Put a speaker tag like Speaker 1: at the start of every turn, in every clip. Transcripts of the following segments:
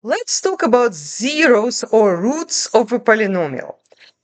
Speaker 1: Let's talk about zeros or roots of a polynomial.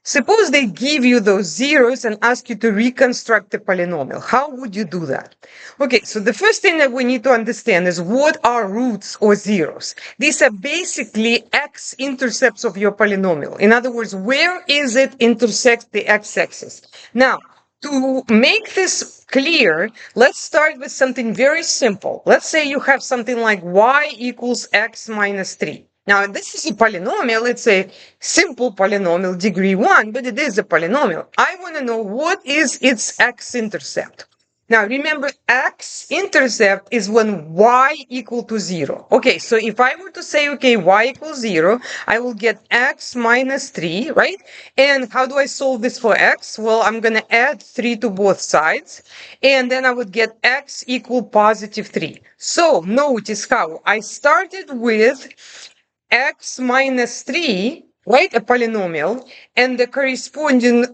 Speaker 1: Suppose they give you those zeros and ask you to reconstruct the polynomial. How would you do that? Okay, so the first thing that we need to understand is what are roots or zeros? These are basically x-intercepts of your polynomial. In other words, where is it intersect the x-axis? Now, to make this clear, let's start with something very simple. Let's say you have something like y equals x minus 3. Now, this is a polynomial. It's a simple polynomial, degree 1, but it is a polynomial. I want to know what is its x-intercept. Now, remember, x-intercept is when y equal to 0. Okay, so if I were to say, okay, y equals 0, I will get x minus 3, right? And how do I solve this for x? Well, I'm going to add 3 to both sides, and then I would get x equal positive 3. So notice how I started with x minus 3, right, a polynomial, and the corresponding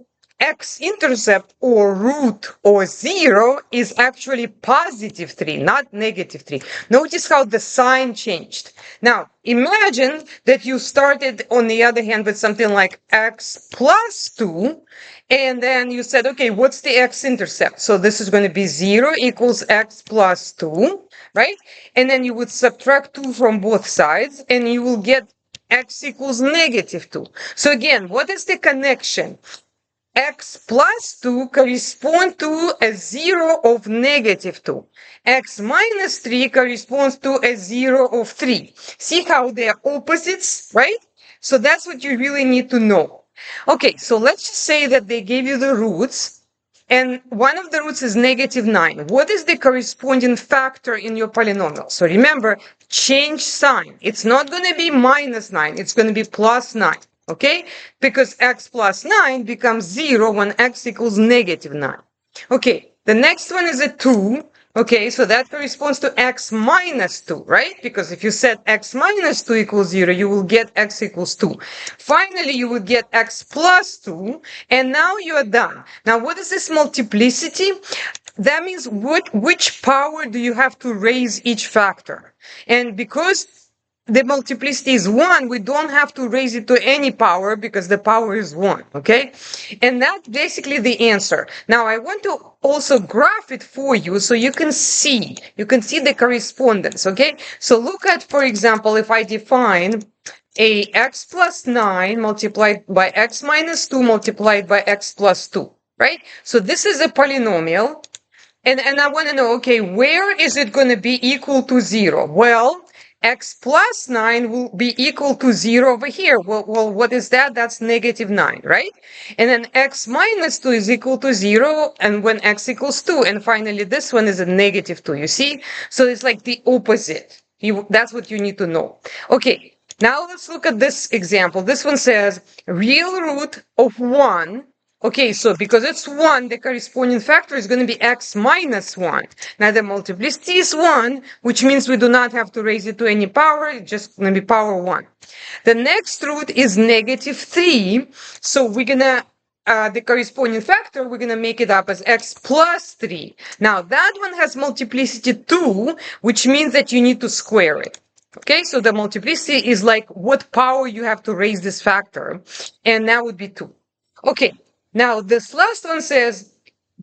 Speaker 1: x-intercept or root or 0 is actually positive 3, not negative 3. Notice how the sign changed. Now, imagine that you started, on the other hand, with something like x plus 2, and then you said, okay, what's the x-intercept? So this is going to be 0 equals x plus 2, right? And then you would subtract 2 from both sides, and you will get x equals negative 2. So again, what is the connection? X plus 2 corresponds to a 0 of negative 2. X minus 3 corresponds to a 0 of 3. See how they're opposites, right? So that's what you really need to know. Okay, so let's just say that they gave you the roots, and one of the roots is negative 9. What is the corresponding factor in your polynomial? So remember, change sign. It's not going to be minus 9. It's going to be plus 9. Okay? Because x plus 9 becomes 0 when x equals negative 9. Okay, the next one is a 2. Okay, so that corresponds to x minus 2, right? Because if you set x minus 2 equals 0, you will get x equals 2. Finally, you would get x plus 2, and now you are done. Now, what is this multiplicity? That means which power do you have to raise each factor? And because the multiplicity is 1, we don't have to raise it to any power because the power is 1, okay? And that's basically the answer. Now, I want to also graph it for you so you can see the correspondence, okay? So look at, for example, if I define a x plus 9 multiplied by x minus 2 multiplied by x plus 2, right? So this is a polynomial, and I want to know, okay, where is it going to be equal to 0? Well, x plus 9 will be equal to 0 over here. Well, what is that? That's negative 9, right? And then x minus 2 is equal to 0, and when x equals 2. And finally, this one is a negative 2, you see? So it's like the opposite. That's what you need to know. Okay, now let's look at this example. This one says real root of 1. Okay, so because it's 1, the corresponding factor is going to be x minus 1. Now the multiplicity is 1, which means we do not have to raise it to any power. It's just going to be power 1. The next root is negative 3. So we're going to, the corresponding factor, we're going to make it up as x plus 3. Now that one has multiplicity 2, which means that you need to square it. Okay, so the multiplicity is like what power you have to raise this factor. And that would be 2. Okay. Now, this last one says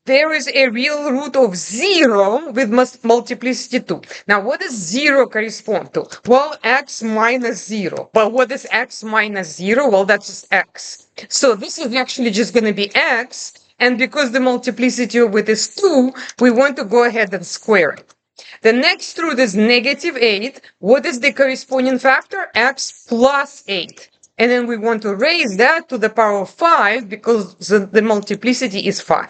Speaker 1: there is a real root of 0 with multiplicity 2. Now, what does 0 correspond to? Well, x minus 0. But what is x minus 0? Well, that's just x. So this is actually just going to be x. And because the multiplicity of it is 2, we want to go ahead and square it. The next root is negative 8. What is the corresponding factor? X plus 8. And then we want to raise that to the power of 5 because the multiplicity is 5.